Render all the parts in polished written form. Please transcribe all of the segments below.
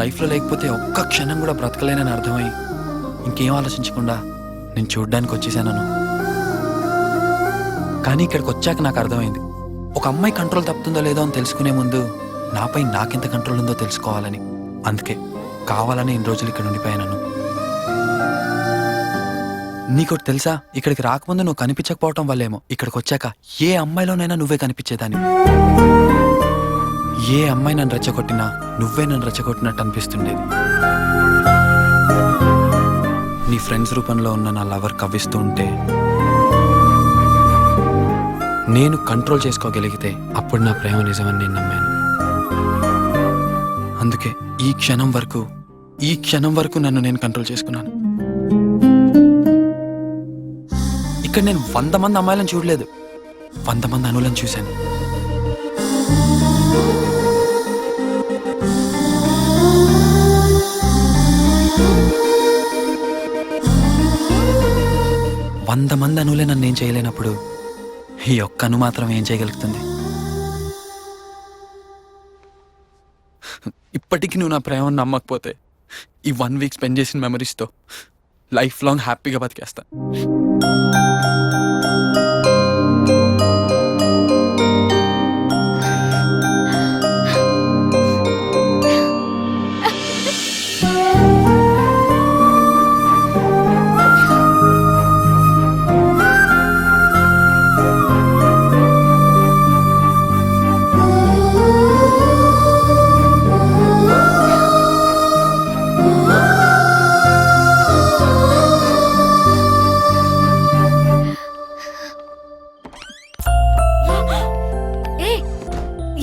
లైఫ్లో లేకపోతే ఒక్క క్షణం కూడా బ్రతకలేనని అర్థమై ఇంకేం ఆలోచించకుండా నేను చూడ్డానికి వచ్చేసాను. కానీ ఇక్కడికి వచ్చాక నాకు అర్థమైంది, ఒక అమ్మాయి కంట్రోల్ తప్పుతుందో లేదో అని తెలుసుకునే ముందు నాపై నాకెంత కంట్రోల్ ఉందో తెలుసుకోవాలని. అందుకే కావాలని ఇన్ని రోజులు ఇక్కడ ఉండిపోయాను. నీకోటి తెలుసా, ఇక్కడికి రాకముందు నువ్వు కనిపించకపోవటం వల్లేమో ఇక్కడికి వచ్చాక ఏ అమ్మాయిలోనైనా నువ్వే కనిపించేదాన్ని. ఏ అమ్మాయి నన్ను రెచ్చగొట్టినా నువ్వే నన్ను రెచ్చగొట్టినట్టు అనిపిస్తుండేది. నీ ఫ్రెండ్స్ రూపంలో ఉన్న నా లవర్ కవ్విస్తూ ఉంటే నేను కంట్రోల్ చేసుకోగలిగితే అప్పుడు నా ప్రేమ నిజమని నేను నమ్మాను. అందుకే ఈ క్షణం వరకు నన్ను నేను కంట్రోల్ చేసుకున్నాను. ఇక్కడ నేను 100 మంది అమ్మాయిలను చూడలేదు, 100 మంది అనులను చూశాను. వంద మంది అనులే నన్ను ఏం చేయలేనప్పుడు ఈ ఒక్క అను మాత్రం ఏం చేయగలుగుతుంది? ఇప్పటికీ నువ్వు నా ప్రేమను నమ్మకపోతే ఈ 1 వీక్ స్పెండ్ చేసిన మెమరీస్తో లైఫ్ లాంగ్ హ్యాపీగా బతికేస్తా.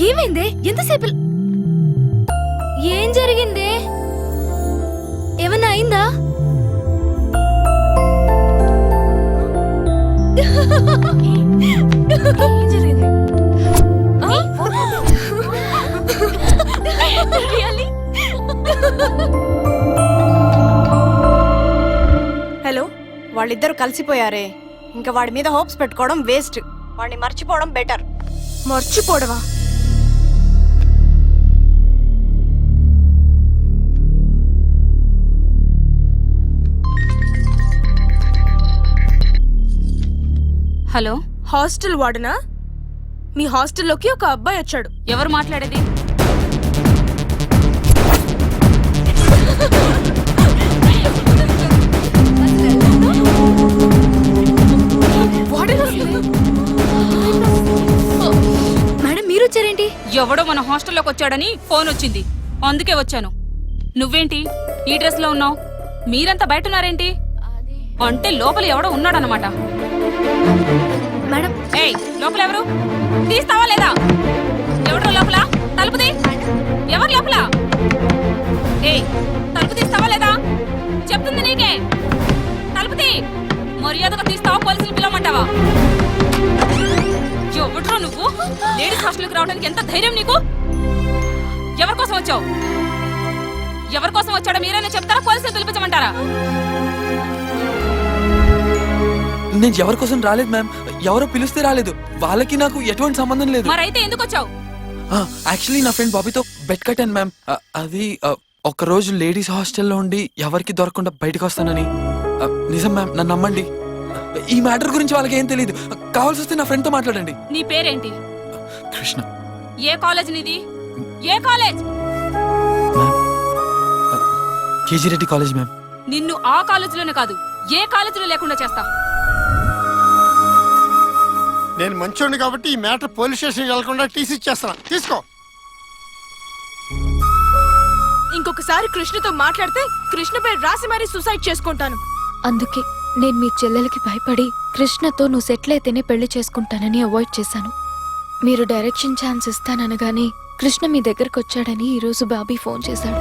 ఏమైంది? ఎంతసేపు? ఏం జరిగింది? ఏమన్నా అయిందా? ఏం జరిగింది? హలో, వాళ్ళిద్దరూ కలిసిపోయారే. ఇంకా వాడి మీద హోప్స్ పెట్టుకోవడం వేస్ట్. వాడిని మర్చిపోవడం బెటర్. మర్చిపోవడమా? హలో, హాస్టల్ వార్డనా? మీ హాస్టల్లోకి ఒక అబ్బాయి వచ్చాడు. ఎవరు మాట్లాడేది? మేడం, మీరు వచ్చారేంటి? ఎవడో మన హాస్టల్లోకి వచ్చాడని ఫోన్ వచ్చింది, అందుకే వచ్చాను. నువ్వేంటి ఈ డ్రెస్ లో ఉన్నావు? మీరంతా బయట ఉన్నారేంటి? అంటే లోపల ఎవడో ఉన్నాడనమాట. మేడం, ఏయ్, లోపల ఎవరు? తీస్తావా లేదా? ఎవడో లోపల? తలుపుది. ఎవరు లోపల? ఏయ్, తలుపు తీస్తావా లేదా? చెప్తుంది నీకే. తలుపుది. మర్యాదగా తీస్తావా? పోలీసులు పిలవమంటావా? ఎవడ్రా నువ్వు? లేడీస్ హాస్టల్కి రావడానికి ఎంత ధైర్యం నీకు? ఎవరి కోసం వచ్చావు? ఎవరి కోసం వచ్చాడో మీరైనా చెప్తారా? పోలీసులు పిలిపించమంటారా? నేను ఎవరి కోసం రాలేదు మ్యామ్, ఎవరో పిలిస్తే రాలేదు. వాళ్ళకి నాకు ఎటువంటి సంబంధం లేదు. మరైతే ఎందుకు వచ్చావు? యాక్చువల్లీ నా ఫ్రెండ్ బాబీతో బెట్ కట్టాను మ్యామ్. అది ఒక రోజు లేడీస్ హాస్టల్లో ఉండి ఎవరికి దొరకకుండా బయటకు వస్తానని. నిజం మ్యామ్, నన్ను నమ్మండి. ఈ మ్యాటర్ గురించి వాళ్ళకి ఏం తెలియదు. కావాల్సి వస్తే నా ఫ్రెండ్తో మాట్లాడండి. నీ పేరేంటి? కృష్ణ. ఏ కాలేజ్ నీది? ఏ college? KG Reddy college ma'am. నిన్ను ఆ కాలేజీలోనే కాదు, ఏ కాలేజీలో లేకుండా చేస్తా. నేను మంచోండి కాబట్టి ఈ మ్యాటర్ పోలీస్ స్టేషన్ వెళ్లకుండా టీసీ ఇచ్చేస్తాను. తీసుకో. ఇంకొకసారి కృష్ణతో మాట్లాడితే కృష్ణ పేరు రాసి మరీ సూసైడ్ చేసుకుంటాను. అందుకే నేను మీ చెల్లెలకి భయపడి కృష్ణతో నువ్వు సెటిల్ అయితేనే పెళ్లి చేసుకుంటానని అవాయిడ్ చేశాను. మీరు డైరెక్షన్ ఛాన్స్ ఇస్తాననగానే కృష్ణ మీ దగ్గరకు వచ్చాడని ఈరోజు బాబీ ఫోన్ చేశాడు.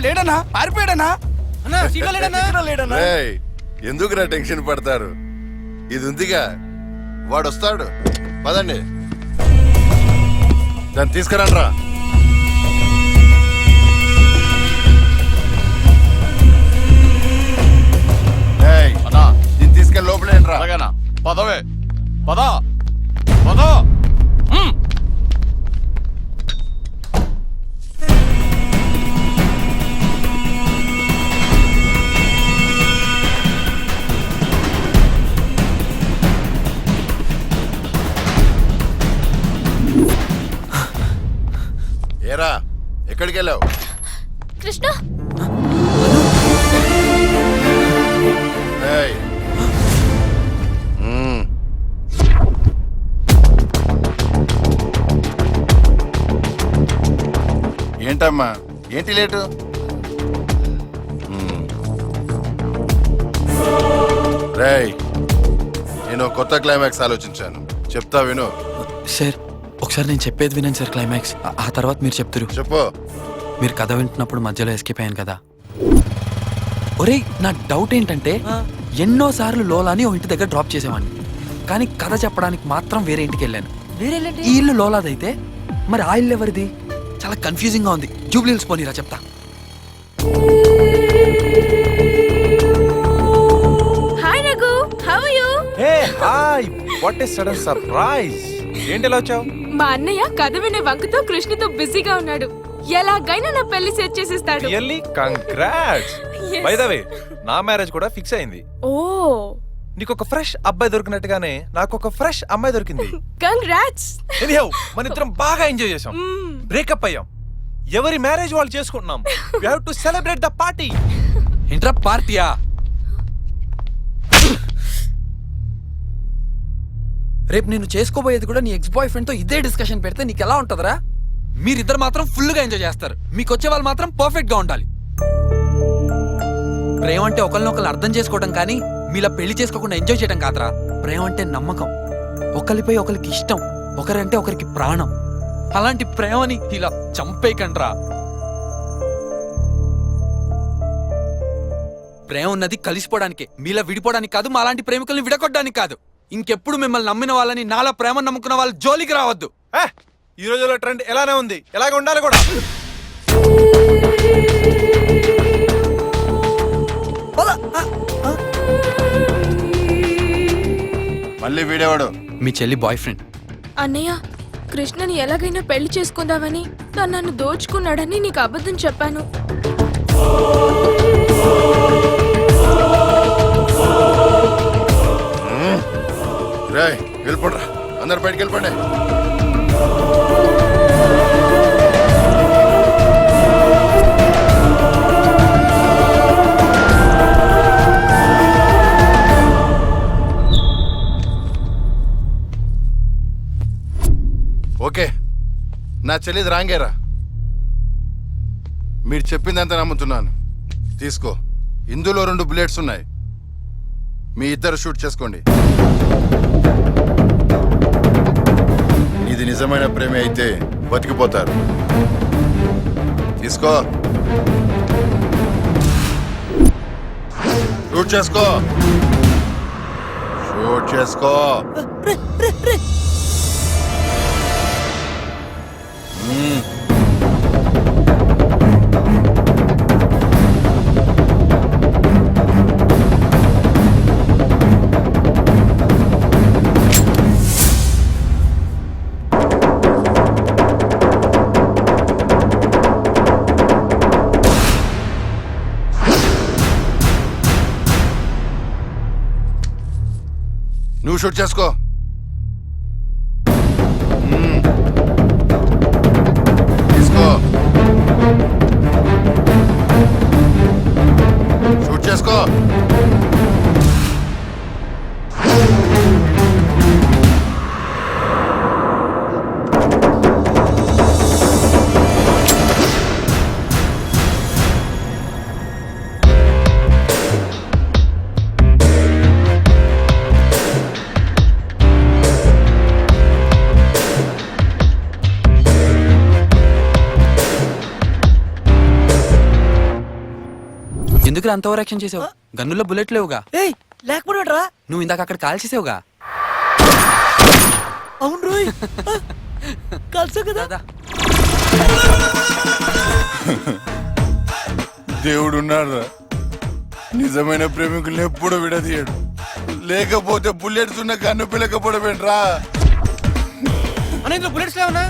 లేడనా? పారిపోయాడనా? ఎందుకురా టెన్షన్ పడతారు? ఇది ఉందిగా వాడు వస్తాడు పదండి దాన్ని తీసుకురండి రా దీన్ని తీసుకెళ్ళి లోపలేండి రా అలాగేనా పదవే పద పద ఏరా ఎక్కడికి వెళ్ళావు కృష్ణ ఏయ్. మ్మ్. ఏంటమ్మా ఏంటి లేటు మ్మ్. రేయ్ నేను ఒక కొత్త క్లైమాక్స్ ఆలోచించాను చెప్తా విను సార్ ఒకసారి నేను చెప్పేది వినండి సార్ క్లైమాక్స్ ఆ తర్వాత మీరు చెప్తారు చెప్పు మీరు కథ వింటున్నప్పుడు మధ్యలో ఎస్కేప్ అయ్యాను కదా ఒరేయ్ నా డౌట్ ఏంటంటే ఎన్నోసార్లు లోలాని ఓ ఇంటి దగ్గర డ్రాప్ చేసేవాడిని కానీ కథ చెప్పడానికి మాత్రం వేరే ఇంటికి వెళ్ళాను ఈ ఇల్లు లోలాదైతే మరి ఆ ఇల్లు ఎవరిది చాలా కన్ఫ్యూజింగ్ గా ఉంది జూబ్లీ హిల్స్ పోనీరా చెప్తా hi Raghu how are you hey hi what is sudden surprise ఏంటి ఎలా వచ్చావు మా అన్నయ్య కథ వినే వంకతో కృష్ణతో బిజీగా ఉన్నాడు ఎలాగైనా నా పెళ్లి సెట్ చేసిస్తాడు really congrats Yes. By the way నా మ్యారేజ్ కూడా ఫిక్స్ అయింది ఓ నీకు ఒక ఫ్రెష్ అబ్బాయి దొరికినట్టుగానే నాకు ఒక ఫ్రెష్ అమ్మాయి దొరికింది కంగ్రాట్స్ ఎనీహౌ మన ఇద్దరం బాగా ఎంజాయ్ చేసాం బ్రేకప్ అయ్యాం ఎవరి మ్యారేజ్ వాళ్ళు చేసుకుంటున్నాం we have to celebrate the party ఏంట్రా పార్టీయా రేపు నేను చేసుకోబోయేది కూడా నీ ఎక్స్ బాయ్ ఫ్రెండ్ తో ఇదే డిస్కషన్ పెడితే నీకు ఎలా ఉంటదరా మీరిద్దరు మాత్రం ఫుల్ గా ఎంజాయ్ చేస్తారు మీకు వచ్చే వాళ్ళు మాత్రం పర్ఫెక్ట్ గా ఉండాలి ప్రేమ అంటే ఒకరినొకరు అర్థం చేసుకోవడం కానీ మీలా పెళ్లి చేసుకోకుండా ఎంజాయ్ చేయడం కాదురా ప్రేమ అంటే నమ్మకం ఒకరిపై ఒకరికి ఇష్టం ఒకరంటే ఒకరికి ప్రాణం అలాంటి ప్రేమని ఇలా చంపేయకండ్రా ప్రేమ ఉన్నది కలిసిపోవడానికే మీలా విడిపోవడానికి కాదు మా అలాంటి ప్రేమికుల్ని విడగొట్టడానికి కాదు ఇంకెప్పుడు మిమ్మల్ని నమ్మిన వాళ్ళని నాలా ప్రేమ నమ్ముకున్న వాళ్ళ జోలికి రావద్దు ఈ రోజుల్లో ట్రెండ్ ఎలానే ఉంది ఎలాగ ఉండాలి కూడా మళ్ళీ వీడేవాడు మీ చెల్లి బాయ్ ఫ్రెండ్ అన్నయ్య కృష్ణని ఎలాగైనా పెళ్లి చేసుకుందామని తను నన్ను దోచుకున్నాడని నీకు అబద్ధం చెప్పాను రేయ్ వెళ్ళిపోండ్రా అందరు బయటికి వెళ్ళిపోండి ఓకే నా చెల్లిది రాంగేరా మీరు చెప్పిందంతా నమ్ముతున్నాను తీసుకో ఇందులో 2 బుల్లెట్స్ ఉన్నాయి మీ ఇద్దరు షూట్ చేసుకోండి ఇది నిజమైన ప్రేమ అయితే బతికిపోతారు తీసుకో షూట్ చేసుకో షూట్ చేసుకో నువ్వు షూట్ చేసుకో తీసుకో షూట్ చేసుకో ఎందుకు అంత ఓవర్ యాక్షన్ చేసావు గన్నులో బుల్లెట్ లేవుగా ఏయ్ లేకపోతే రా. నువ్వు ఇందాక అక్కడ కాల్ చేసావుగా. అవును రోయ్, కలిసా కదా. దాదా దేవుడు ఉన్నాడు. నిజమైన ప్రేమికుల్ని ఎప్పుడు విడదీయడు. లేకపోతే బుల్లెట్స్ ఉన్న కన్ను పిల్లకపోవడం ఏంట్రా? అన్న ఇందులో బుల్లెట్స్ లేవన్నా?